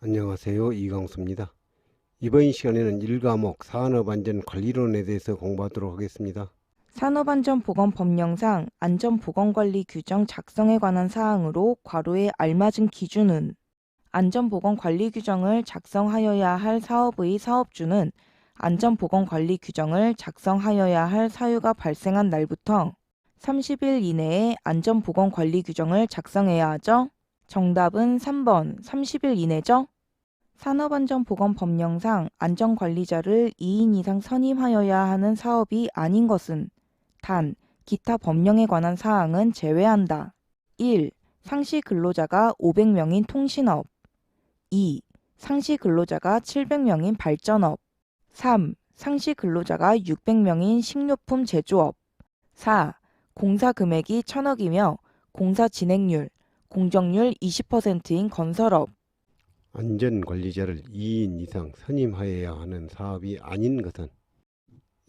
안녕하세요. 이광수입니다. 이번 시간에는 1과목 산업안전관리론에 대해서 공부하도록 하겠습니다. 산업안전보건법령상 안전보건관리 규정 작성에 관한 사항으로 괄호에 알맞은 기준은 안전보건관리 규정을 작성하여야 할 사업의 사업주는 안전보건관리 규정을 작성하여야 할 사유가 발생한 날부터 30일 이내에 안전보건관리 규정을 작성해야 하죠. 정답은 3번 30일 이내죠. 산업안전보건법령상 안전관리자를 2인 이상 선임하여야 하는 사업이 아닌 것은 단, 기타 법령에 관한 사항은 제외한다. 1. 상시 근로자가 500명인 통신업. 2. 상시 근로자가 700명인 발전업. 3. 상시 근로자가 600명인 식료품 제조업. 4. 공사 금액이 1,000억이며 공사 진행률, 공정률 20%인 건설업. 안전관리자를 2인 이상 선임하여야 하는 사업이 아닌 것은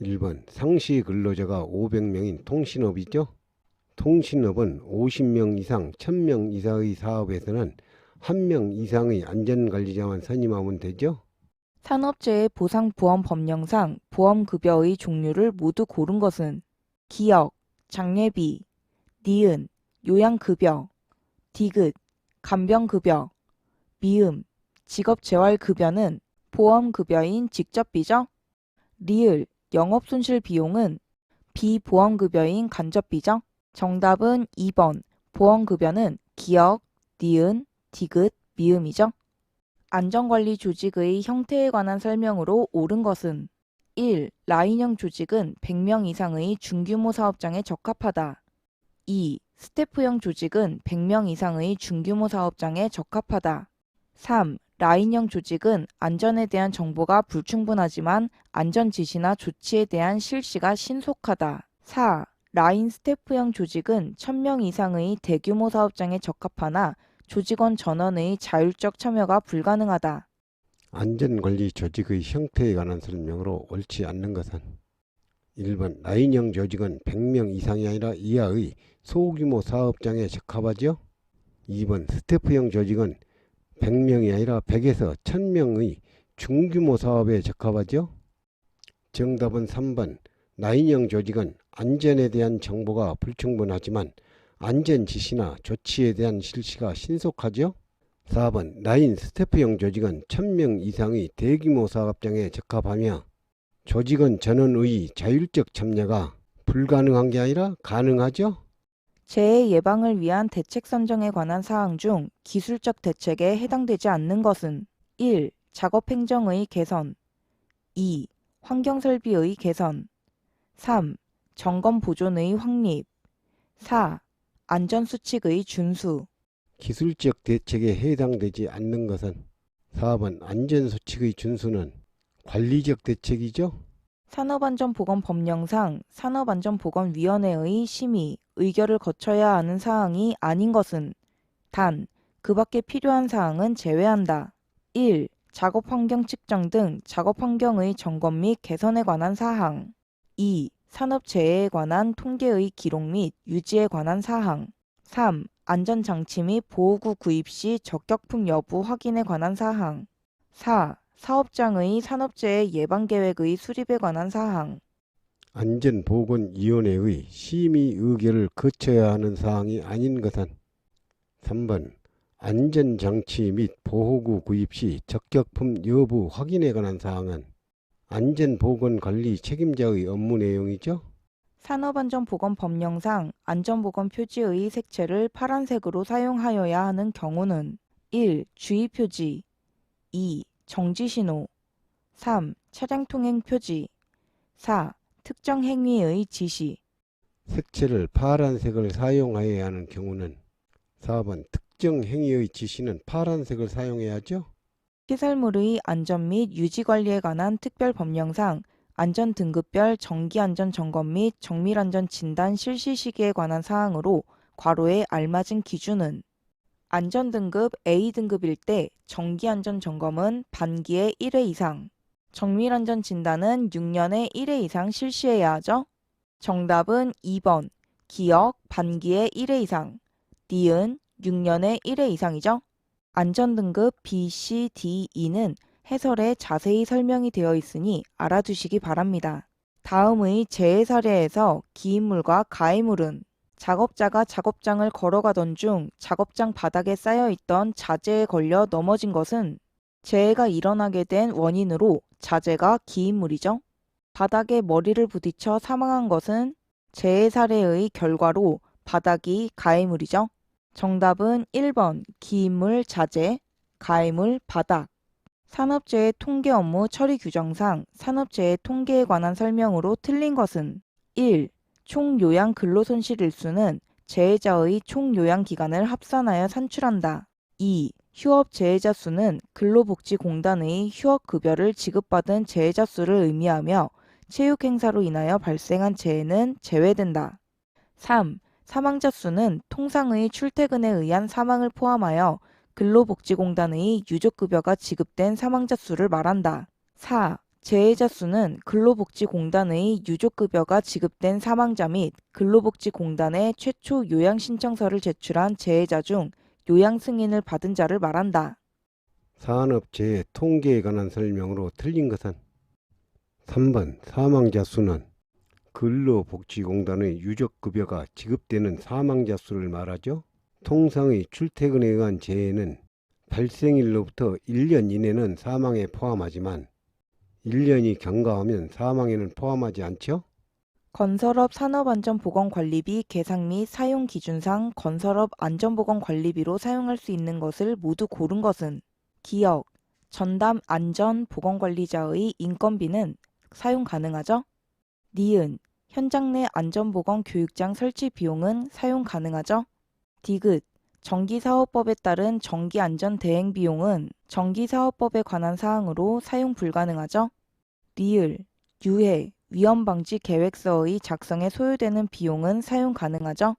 1번 상시 근로자가 500명인 통신업이죠. 통신업은 50명 이상 1000명 이상의 사업에서는 1명 이상의 안전관리자만 선임하면 되죠. 산업재해 보상보험법령상 보험급여의 종류를 모두 고른 것은 기역, 장례비, 니은, 요양급여, 디귿, 간병급여, 미음, 직업재활급여는 보험급여인 직접비죠. 리을, 영업손실비용은 비보험급여인 간접비죠. 정답은 2번, 보험급여는 기역, 니은, 디귿, 미음이죠. 안전관리 조직의 형태에 관한 설명으로 옳은 것은 1. 라인형 조직은 100명 이상의 중규모 사업장에 적합하다. 2. 스태프형 조직은 100명 이상의 중규모 사업장에 적합하다. 3. 라인형 조직은 안전에 대한 정보가 불충분하지만 안전 지시나 조치에 대한 실시가 신속하다. 4. 라인 스태프형 조직은 1000명 이상의 대규모 사업장에 적합하나 조직원 전원의 자율적 참여가 불가능하다. 안전관리 조직의 형태에 관한 설명으로 옳지 않는 것은 1번 라인형 조직은 100명 이상이 아니라 이하의 소규모 사업장에 적합하죠. 2번 스태프형 조직은 100명이 아니라 100에서 1000명의 중규모 사업에 적합하죠. 정답은 3번 라인형 조직은 안전에 대한 정보가 불충분하지만 안전 지시나 조치에 대한 실시가 신속하죠. 4번 라인 스태프형 조직은 1000명 이상의 대규모 사업장에 적합하며 조직원 전원의 자율적 참여가 불가능한 게 아니라 가능하죠. 재해 예방을 위한 대책 선정에 관한 사항 중 기술적 대책에 해당되지 않는 것은 1. 작업행정의 개선 2. 환경설비의 개선 3. 점검보존의 확립 4. 안전수칙의 준수. 기술적 대책에 해당되지 않는 것은 4번 안전수칙의 준수는 관리적 대책이죠. 산업안전보건법령상 산업안전보건위원회의 심의, 의결을 거쳐야 하는 사항이 아닌 것은 단, 그 밖에 필요한 사항은 제외한다. 1. 작업환경 측정 등 작업환경의 점검 및 개선에 관한 사항 2. 산업재해에 관한 통계의 기록 및 유지에 관한 사항 3. 안전장치 및 보호구 구입 시 적격품 여부 확인에 관한 사항 4. 사업장의 산업재해 예방계획의 수립에 관한 사항. 안전보건위원회의 심의 의결을 거쳐야 하는 사항이 아닌 것은 3번 안전장치 및 보호구 구입 시 적격품 여부 확인에 관한 사항은 안전보건관리 책임자의 업무 내용이죠. 산업안전보건법령상 안전보건 표지의 색채를 파란색으로 사용하여야 하는 경우는 1. 주의표지 2. 정지신호 3. 차량 통행 표지 4. 특정 행위의 지시. 색채를 파란색을 사용하여야 하는 경우는 4번 특정 행위의 지시는 파란색을 사용해야 하죠. 시설물의 안전 및 유지 관리에 관한 특별법령상 안전등급별 정기안전점검 및 정밀안전진단 실시 시기에 관한 사항으로 괄호에 알맞은 기준은 안전등급 A등급일 때 정기안전점검은 반기에 1회 이상, 정밀안전진단은 6년에 1회 이상 실시해야 하죠. 정답은 2번, 기역 반기에 1회 이상, 니은 6년에 1회 이상이죠. 안전등급 B, C, D, E는 해설에 자세히 설명이 되어 있으니 알아두시기 바랍니다. 다음의 재해 사례에서 기인물과 가해물은 작업자가 작업장을 걸어가던 중 작업장 바닥에 쌓여있던 자재에 걸려 넘어진 것은 재해가 일어나게 된 원인으로 자재가 기인물이죠. 바닥에 머리를 부딪혀 사망한 것은 재해 사례의 결과로 바닥이 가해물이죠. 정답은 1번 기인물 자재, 가해물 바닥. 산업재해 통계 업무 처리 규정상 산업재해 통계에 관한 설명으로 틀린 것은 1. 총 요양 근로손실 일수는 재해자의 총 요양 기간을 합산하여 산출한다. 2. 휴업 재해자 수는 근로복지공단의 휴업급여를 지급받은 재해자 수를 의미하며 체육행사로 인하여 발생한 재해는 제외된다. 3. 사망자 수는 통상의 출퇴근에 의한 사망을 포함하여 근로복지공단의 유족급여가 지급된 사망자 수를 말한다. 4. 재해자 수는 근로복지공단의 유족급여가 지급된 사망자 및 근로복지공단에 최초 요양신청서를 제출한 재해자 중 요양 승인을 받은 자를 말한다. 산업재해 통계에 관한 설명으로 틀린 것은 3번 사망자 수는 근로복지공단의 유족급여가 지급되는 사망자 수를 말하죠. 통상의 출퇴근에 의한 재해는 발생일로부터 1년 이내는 사망에 포함하지만 1년이 경과하면 사망에는 포함하지 않죠. 건설업 산업안전보건관리비 계상 및 사용 기준상 건설업 안전보건관리비로 사용할 수 있는 것을 모두 고른 것은 기억, 전담 안전보건관리자의 인건비는 사용 가능하죠. 니은, 현장 내 안전보건 교육장 설치 비용은 사용 가능하죠. 디귿, 전기사업법에 따른 전기안전대행 비용은 전기사업법에 관한 사항으로 사용 불가능하죠. 리을, 유해, 위험방지 계획서의 작성에 소요되는 비용은 사용 가능하죠.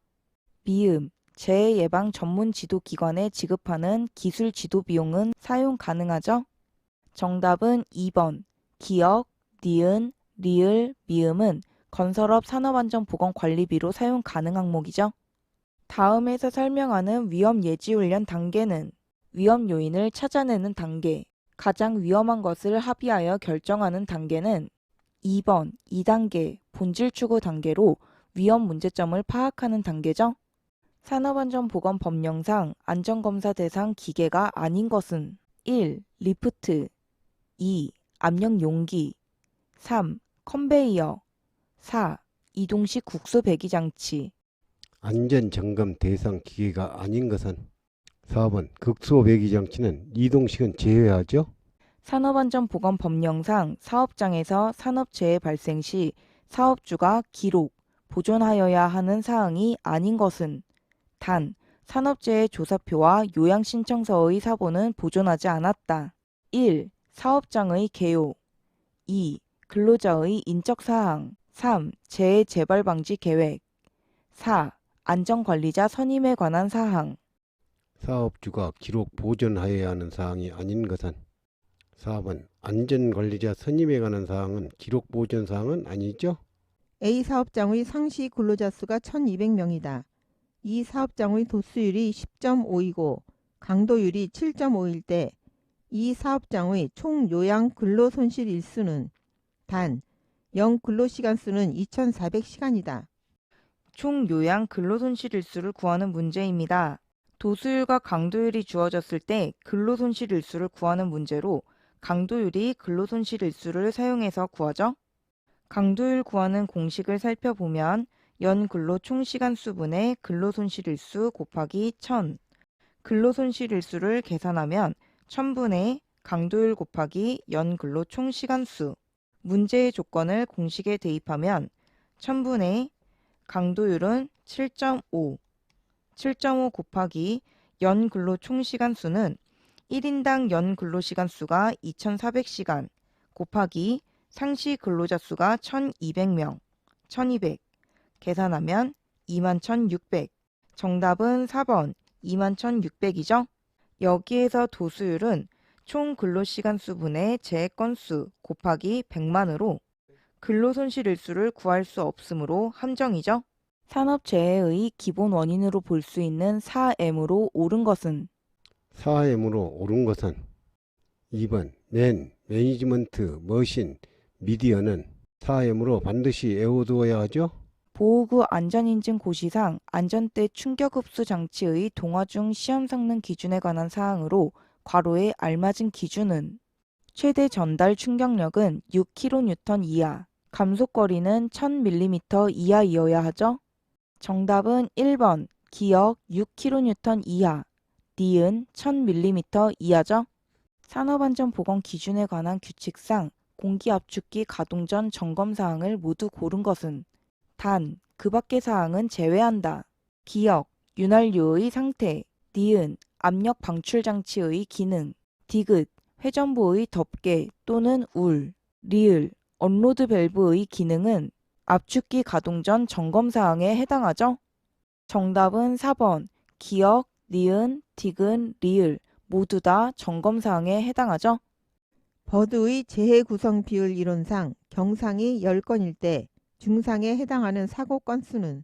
미음, 재해 예방 전문 지도 기관에 지급하는 기술 지도 비용은 사용 가능하죠. 정답은 2번, 기억, 니은, 리을, 미음은 건설업 산업안전보건관리비로 사용 가능 항목이죠. 다음에서 설명하는 위험 예지훈련 단계는 위험 요인을 찾아내는 단계, 가장 위험한 것을 합의하여 결정하는 단계는 2번 2단계 본질 추구 단계로 위험 문제점을 파악하는 단계죠. 산업안전보건법령상 안전검사 대상 기계가 아닌 것은 1. 리프트 2. 압력 용기 3. 컨베이어 4. 이동식 국수 배기 장치. 안전점검 대상 기계가 아닌 것은 4번 극소 배기 장치는 이동식은 제외하죠. 산업안전보건법령상 사업장에서 산업재해 발생 시 사업주가 기록, 보존하여야 하는 사항이 아닌 것은 단, 산업재해 조사표와 요양신청서의 사본은 보존하지 않았다. 1. 사업장의 개요 2. 근로자의 인적사항 3. 재해 재발 방지 계획 4. 안전관리자 선임에 관한 사항. 사업주가 기록 보존하여야 하는 사항이 아닌 것은 4번 안전관리자 선임에 관한 사항은 기록 보존 사항은 아니죠. A 사업장의 상시 근로자 수가 1200명이다. 이 사업장의 도수율이 10.5이고 강도율이 7.5일 때 이 사업장의 총 요양 근로손실 일수는 단 0 근로시간 수는 2400시간이다. 총 요양 근로손실 일수를 구하는 문제입니다. 도수율과 강도율이 주어졌을 때 근로손실 일수를 구하는 문제로 강도율이 근로손실 일수를 사용해서 구하죠. 강도율 구하는 공식을 살펴보면 연 근로 총시간 수분의 근로손실 일수 곱하기 1000, 근로손실 일수를 계산하면 1000분의 강도율 곱하기 연 근로 총시간 수, 문제의 조건을 공식에 대입하면 1000분의 강도율은 7.5, 7.5 곱하기 연 근로 총시간 수는 1인당 연 근로시간 수가 2400시간 곱하기 상시 근로자 수가 1200명, 1200 계산하면 21,600. 정답은 4번 21,600이죠. 여기에서 도수율은 총 근로시간 수분의 재해 건수 곱하기 100만으로 근로손실 일수를 구할 수 없으므로 함정이죠. 산업재해의 기본 원인으로 볼 수 있는 4M으로 옳은 것은 4M으로 옳은 것은 2번 매니지먼트, 머신, 미디어는 4M으로 반드시 외워두어야 하죠. 보호구 안전인증 고시상 안전대 충격흡수 장치의 동화 중 시험 성능 기준에 관한 사항으로 괄호에 알맞은 기준은 최대 전달 충격력은 6kN 이하, 감속거리는 1000mm 이하이어야 하죠. 정답은 1번 기억 6kN 이하, 니은 1000mm 이하죠. 산업안전보건 기준에 관한 규칙상 공기압축기 가동 전 점검 사항을 모두 고른 것은 단, 그 밖의 사항은 제외한다. 기억, 윤활유의 상태, 니은, 압력 방출 장치의 기능, 디귿, 회전부의 덮개 또는 울, 리을, 언로드 밸브의 기능은 압축기 가동 전 점검 사항에 해당하죠? 정답은 4번, 기억, 니은, 디귿, 리을 모두 다 점검 사항에 해당하죠? 버드의 재해 구성 비율 이론상 경상이 10건일 때 중상에 해당하는 사고 건수는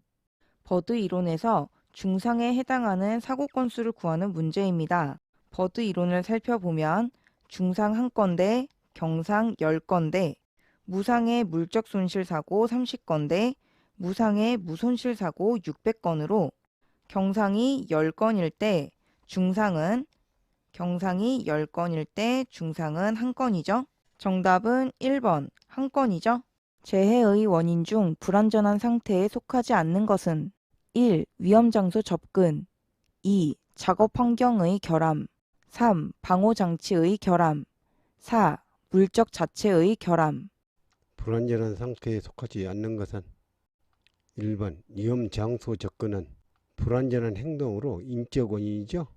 버드 이론에서 중상에 해당하는 사고 건수를 구하는 문제입니다. 버드 이론을 살펴보면 중상 1건대, 경상 10건대, 무상의 물적 손실 사고 30건대, 무상의 무손실 사고 600건으로 경상이 10건일 때 중상은 1건이죠. 정답은 1번 1건이죠. 재해의 원인 중 불안전한 상태에 속하지 않는 것은 1. 위험 장소 접근 2. 작업 환경의 결함 3. 방호 장치의 결함 4. 물적 자체의 결함 불안전한 상태에 속하지 않는 것은 1번 위험 장소 접근은 불안전한 행동으로 인적 원인이죠.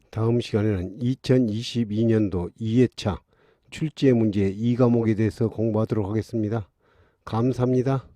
다음 시간에는 2022년도 2회차 출제 문제 2과목에 대해서 공부하도록 하겠습니다. 감사합니다.